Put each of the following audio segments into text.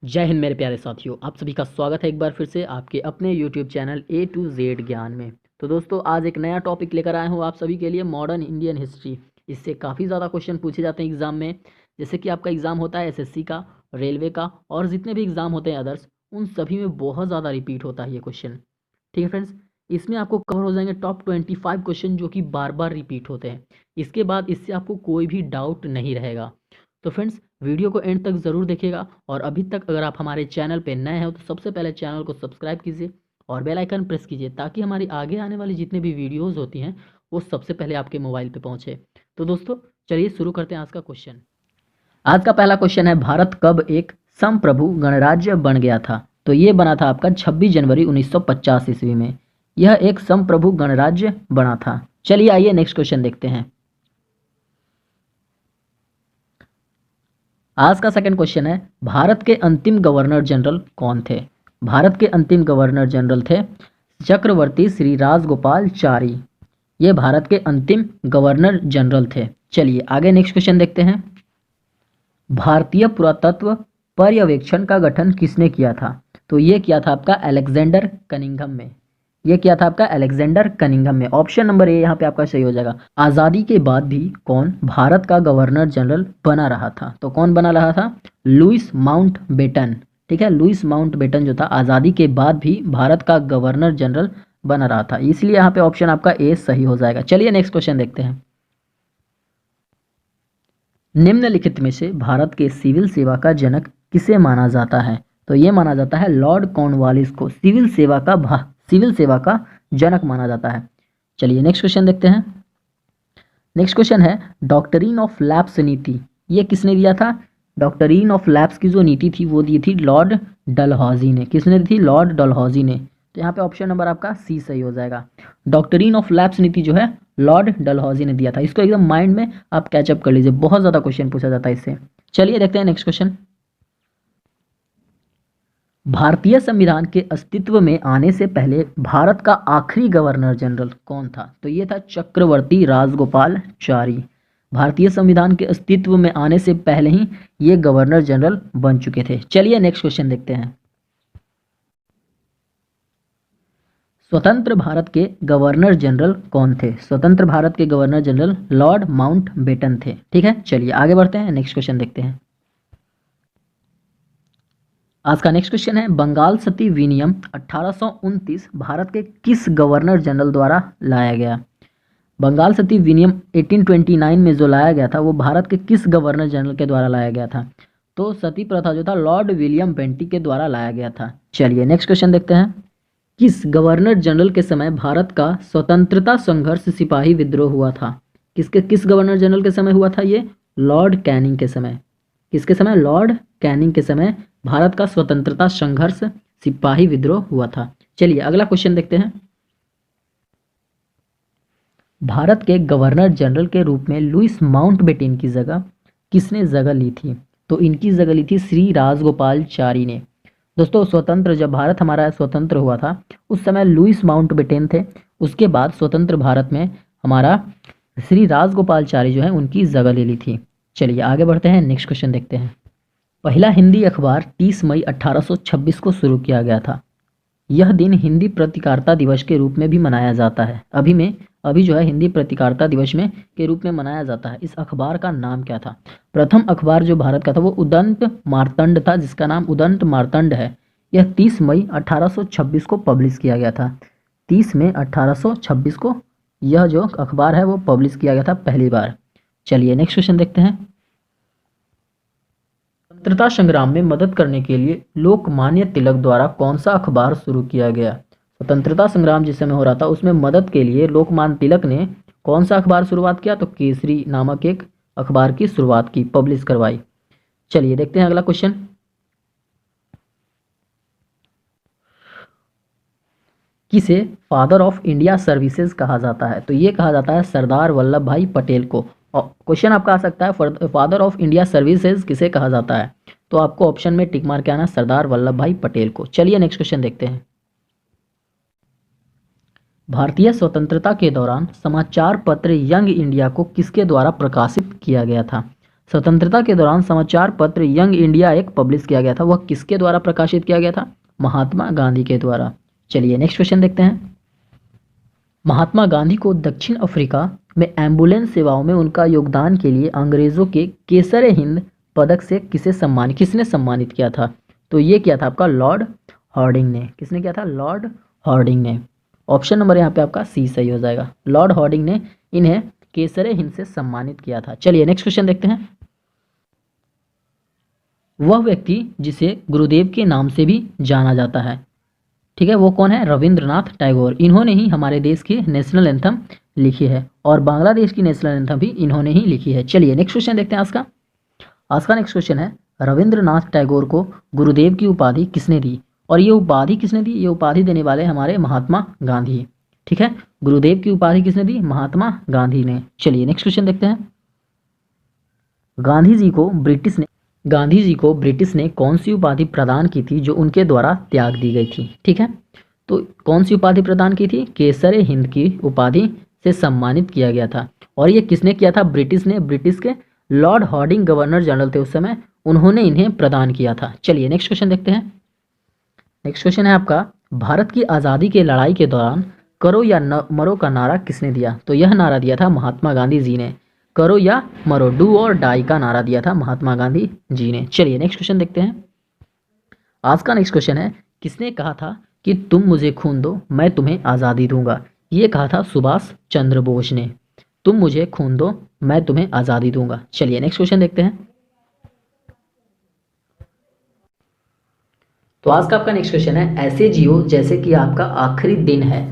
जय हिंद मेरे प्यारे साथियों, आप सभी का स्वागत है एक बार फिर से आपके अपने YouTube channel A to Z ज्ञान में। तो दोस्तों आज एक नया टॉपिक लेकर आया हूँ आप सभी के लिए, मॉडर्न इंडियन हिस्ट्री। इससे काफ़ी ज़्यादा क्वेश्चन पूछे जाते हैं एग्ज़ाम में। जैसे कि आपका एग्ज़ाम होता है एसएससी का, रेलवे का और जितने भी एग्ज़ाम होते हैं अदर्स, उन सभी में बहुत ज़्यादा रिपीट होता है ये क्वेश्चन। ठीक है फ्रेंड्स, इसमें आपको कवर हो जाएंगे टॉप 25 क्वेश्चन जो कि बार बार रिपीट होते हैं। इसके बाद इससे आपको कोई भी डाउट नहीं रहेगा। तो फ्रेंड्स वीडियो को एंड तक ज़रूर देखिएगा और अभी तक अगर आप हमारे चैनल पे नए हैं तो सबसे पहले चैनल को सब्सक्राइब कीजिए और बेल आइकन प्रेस कीजिए ताकि हमारी आगे आने वाली जितने भी वीडियोस होती हैं वो सबसे पहले आपके मोबाइल पे पहुंचे। तो दोस्तों चलिए शुरू करते हैं आज का क्वेश्चन। आज का पहला क्वेश्चन है, भारत कब एक संप्रभु गणराज्य बन गया था? तो ये बना था आपका 26 जनवरी 1950 ईस्वी में। यह एक संप्रभु गणराज्य बना था। चलिए आइए नेक्स्ट क्वेश्चन देखते हैं। आज का सेकंड क्वेश्चन है, भारत के अंतिम गवर्नर जनरल कौन थे? भारत के अंतिम गवर्नर जनरल थे चक्रवर्ती श्री राजगोपालचारी। ये भारत के अंतिम गवर्नर जनरल थे। चलिए आगे नेक्स्ट क्वेश्चन देखते हैं। भारतीय पुरातत्व पर्यवेक्षण का गठन किसने किया था? तो ये किया था आपका अलेक्जेंडर कनिंघम में। ये किया था आपका अलेक्जेंडर कनिंघम में। ऑप्शन नंबर ए यहाँ पे आपका सही हो जाएगा। आज़ादी के बाद भी कौन भारत का गवर्नर जनरल बना रहा था? तो कौन बना रहा था? Louis Mountbatten. ठीक है, लुइस माउंटबेटन जो था आज़ादी के बाद भी भारत का गवर्नर जनरल बना रहा था, इसलिए यहाँ पे ऑप्शन आपका ए सही हो जाएगा। चलिए नेक्स्ट क्वेश्चन देखते हैं। निम्नलिखित में से भारत के सिविल सेवा का जनक किसे माना जाता है? तो ये माना जाता है लॉर्ड कॉर्नवालिस को सिविल सेवा का जनक माना जाता है। चलिए नेक्स्ट क्वेश्चन देखते हैं। नेक्स्ट क्वेश्चन है, डॉक्ट्रिन ऑफ लैप्स नीति ये किसने दिया था? डॉक्ट्रिन ऑफ लैप्स की जो नीति थी वो दी थी लॉर्ड डलहौजी ने। किसने दी थी? लॉर्ड डलहौजी ने। तो यहाँ पे ऑप्शन नंबर आपका सी सही हो जाएगा। डॉक्ट्रिन ऑफ लैप्स नीति जो है लॉर्ड डलहौजी ने दिया था। इसको एकदम माइंड में आप कैचअप कर लीजिए, बहुत ज़्यादा क्वेश्चन पूछा जाता है इससे। चलिए देखते हैं नेक्स्ट क्वेश्चन। भारतीय संविधान के अस्तित्व में आने से पहले भारत का आखिरी गवर्नर जनरल कौन था? तो ये था चक्रवर्ती राजगोपालचारी। भारतीय संविधान के अस्तित्व में आने से पहले ही ये गवर्नर जनरल बन चुके थे। चलिए नेक्स्ट क्वेश्चन देखते हैं। स्वतंत्र भारत के गवर्नर जनरल कौन थे? स्वतंत्र भारत के गवर्नर जनरल लॉर्ड माउंटबेटन थे। ठीक है, चलिए आगे बढ़ते हैं, नेक्स्ट क्वेश्चन देखते हैं। आज का नेक्स्ट क्वेश्चन है, बंगाल सती विनियम 1829 भारत के किस गवर्नर जनरल द्वारा लाया गया? बंगाल सती विनियम 1829 में जो लाया गया था वो भारत के किस गवर्नर जनरल के द्वारा लाया गया था? तो सती प्रथा जो था लॉर्ड विलियम बेंटी के द्वारा लाया गया था। चलिए नेक्स्ट क्वेश्चन देखते हैं। किस गवर्नर जनरल के समय भारत का स्वतंत्रता संघर्ष सिपाही विद्रोह हुआ था? किस गवर्नर जनरल के समय हुआ था ये? लॉर्ड कैनिंग के समय। किसके समय? लॉर्ड कैनिंग के समय भारत का स्वतंत्रता संघर्ष सिपाही विद्रोह हुआ था। चलिए अगला क्वेश्चन देखते हैं। भारत के गवर्नर जनरल के रूप में लुइस माउंटबेटन की जगह किसने जगह ली थी? तो इनकी जगह ली थी श्री राजगोपालचारी ने। दोस्तों स्वतंत्र जब भारत हमारा स्वतंत्र हुआ था उस समय लुइस माउंटबेटन थे। उसके बाद स्वतंत्र भारत में हमारा श्री राजगोपालचारी जो है उनकी जगह ले ली थी। चलिए आगे बढ़ते हैं, नेक्स्ट क्वेश्चन देखते हैं। पहला हिंदी अखबार 30 मई 1826 को शुरू किया गया था। यह दिन हिंदी पत्रकारिता दिवस के रूप में भी मनाया जाता है। अभी जो है हिंदी पत्रकारिता दिवस में के रूप में मनाया जाता है। इस अखबार का नाम क्या था? प्रथम अखबार जो भारत का था वो उदंत मार्तंड था, जिसका नाम उदंत मार्तंड है। यह 30 मई 1826 को पब्लिश किया गया था। 30 मई 1826 को यह जो अखबार है वो पब्लिश किया गया था पहली बार। चलिए नेक्स्ट क्वेश्चन देखते हैं। स्वतंत्रता संग्राम में मदद करने के लिए लोकमान्य तिलक द्वारा कौन सा अखबार शुरू किया गया? स्वतंत्रता संग्राम जिस समय हो रहा था उसमें मदद के लिए लोकमान्य तिलक ने कौन सा अखबार शुरुआत किया? तो केसरी नामक एक अखबार की शुरुआत की, पब्लिश करवाई। चलिए देखते हैं अगला क्वेश्चन। किसे फादर ऑफ इंडिया सर्विसेज कहा जाता है? तो ये कहा जाता है सरदार वल्लभ भाई पटेल को। और क्वेश्चन आपका आ सकता है फादर ऑफ इंडिया सर्विसेज किसे कहा जाता है? तो आपको ऑप्शन में टिक मार के आना सरदार वल्लभ भाई पटेल को। चलिए नेक्स्ट क्वेश्चन देखते हैं। भारतीय स्वतंत्रता के दौरान समाचार पत्र यंग इंडिया को किसके द्वारा प्रकाशित किया गया था? स्वतंत्रता के दौरान समाचार पत्र यंग इंडिया एक पब्लिश किया गया था, वह किसके द्वारा प्रकाशित किया गया था? महात्मा गांधी के द्वारा। चलिए नेक्स्ट क्वेश्चन देखते हैं। महात्मा गांधी को दक्षिण अफ्रीका में एम्बुलेंस सेवाओं में उनका योगदान के लिए अंग्रेजों के केसर हिंद पदक से किसने सम्मानित किया था? तो ये किया था आपका लॉर्ड हार्डिंग ने। किसने किया था? लॉर्ड हार्डिंग ने। ऑप्शन नंबर यहाँ पे आपका सी सही हो जाएगा। लॉर्ड हार्डिंग ने इन्हें केसर हिंद से सम्मानित किया था। चलिए नेक्स्ट क्वेश्चन देखते हैं। वह व्यक्ति जिसे गुरुदेव के नाम से भी जाना जाता है, ठीक है, वो कौन है? रविंद्रनाथ टैगोर। इन्होंने ही हमारे देश की नेशनल एंथम लिखी है और बांग्लादेश की नेशनल एंथम भी इन्होंने ही लिखी है। चलिए नेक्स्ट क्वेश्चन देखते हैं। आज का नेक्स्ट क्वेश्चन है, रविंद्रनाथ टैगोर को गुरुदेव की उपाधि किसने दी? और ये उपाधि किसने दी? ये उपाधि देने वाले हमारे महात्मा गांधी, ठीक है। गुरुदेव की उपाधि किसने दी? महात्मा गांधी ने। चलिए नेक्स्ट क्वेश्चन देखते हैं। गांधी जी को ब्रिटिश ने कौन सी उपाधि प्रदान की थी जो उनके द्वारा त्याग दी गई थी? ठीक है, तो कौन सी उपाधि प्रदान की थी? केसर हिंद की उपाधि से सम्मानित किया गया था। और ये किसने किया था? ब्रिटिश ने। ब्रिटिश के लॉर्ड हार्डिंग गवर्नर जनरल थे उस समय, उन्होंने इन्हें प्रदान किया था। चलिए नेक्स्ट क्वेश्चन देखते हैं। नेक्स्ट क्वेश्चन है आपका, भारत की आज़ादी के लड़ाई के दौरान करो या मरो का नारा किसने दिया? तो यह नारा दिया था महात्मा गांधी जी ने। करो या मरो, डू और डाई का नारा दिया था महात्मा गांधी जी ने। चलिए नेक्स्ट क्वेश्चन देखते हैं। आज का नेक्स्ट क्वेश्चन है, किसने कहा था कि तुम मुझे खून दो मैं तुम्हें आज़ादी दूंगा? ये कहा था सुभाष चंद्र बोस ने। तुम मुझे खून दो मैं तुम्हें आज़ादी दूंगा। चलिए नेक्स्ट क्वेश्चन देखते हैं। तो आज का आपका नेक्स्ट क्वेश्चन है, ऐसे जियो जैसे कि आपका आखिरी दिन है,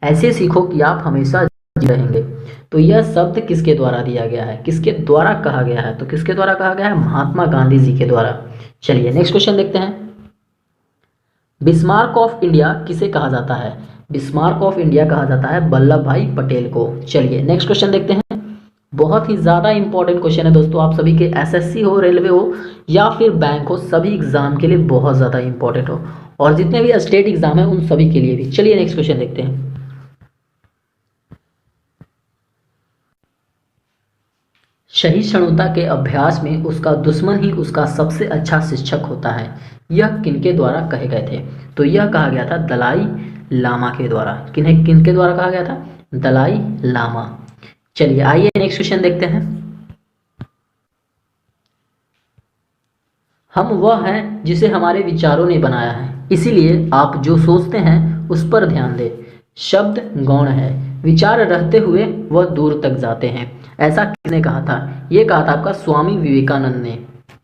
ऐसे सीखो कि आप हमेशा जी रहेंगे। तो यह शब्द किसके द्वारा दिया गया है? किसके द्वारा कहा गया है? तो किसके द्वारा कहा गया है? महात्मा गांधी जी के द्वारा। चलिए नेक्स्ट क्वेश्चन देखते हैं। बिस्मार्क ऑफ इंडिया किसे कहा जाता है? बिस्मार्क ऑफ इंडिया कहा जाता है वल्लभ भाई पटेल को। चलिए नेक्स्ट क्वेश्चन देखते हैं। बहुत ही ज़्यादा इंपॉर्टेंट क्वेश्चन है दोस्तों, आप सभी के एसएससी हो, रेलवे हो या फिर बैंक हो, सभी एग्जाम के लिए बहुत ज़्यादा इंपॉर्टेंट हो, और जितने भी स्टेट एग्जाम है उन सभी के लिए भी। चलिए नेक्स्ट क्वेश्चन देखते हैं। सहिष्णुता के अभ्यास में उसका दुश्मन ही उसका सबसे अच्छा शिक्षक होता है, यह किनके द्वारा कहे गए थे? तो यह कहा गया था दलाई लामा के द्वारा। किनके द्वारा कहा गया था? दलाई लामा। चलिए आइए नेक्स्ट क्वेश्चन देखते हैं। हम वह हैं जिसे हमारे विचारों ने बनाया है, इसीलिए आप जो सोचते हैं उस पर ध्यान दें। शब्द गौण है, विचार रहते हुए वह दूर तक जाते हैं। ऐसा किसने कहा था? ये कहा था आपका स्वामी विवेकानंद ने।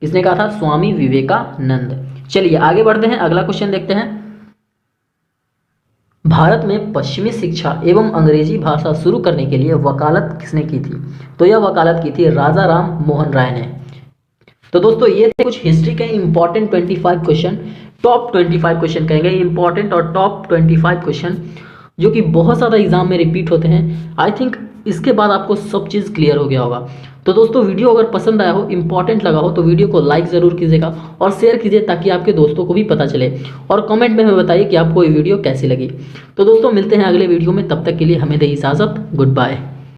किसने कहा था? स्वामी विवेकानंद। चलिए आगे बढ़ते हैं, अगला क्वेश्चन देखते हैं। भारत में पश्चिमी शिक्षा एवं अंग्रेजी भाषा शुरू करने के लिए वकालत किसने की थी? तो यह वकालत की थी राजा राम मोहन राय ने। तो दोस्तों ये थे कुछ हिस्ट्री के इंपॉर्टेंट 25 क्वेश्चन, टॉप 25 क्वेश्चन कहेंगे इंपॉर्टेंट, और टॉप 25 क्वेश्चन जो कि बहुत ज़्यादा एग्जाम में रिपीट होते हैं। आई थिंक इसके बाद आपको सब चीज़ क्लियर हो गया होगा। तो दोस्तों वीडियो अगर पसंद आया हो, इंपॉर्टेंट लगा हो, तो वीडियो को लाइक ज़रूर कीजिएगा और शेयर कीजिए ताकि आपके दोस्तों को भी पता चले, और कमेंट में हमें बताइए कि आपको ये वीडियो कैसी लगी। तो दोस्तों मिलते हैं अगले वीडियो में, तब तक के लिए हमें दे इजाज़त, गुड बाय।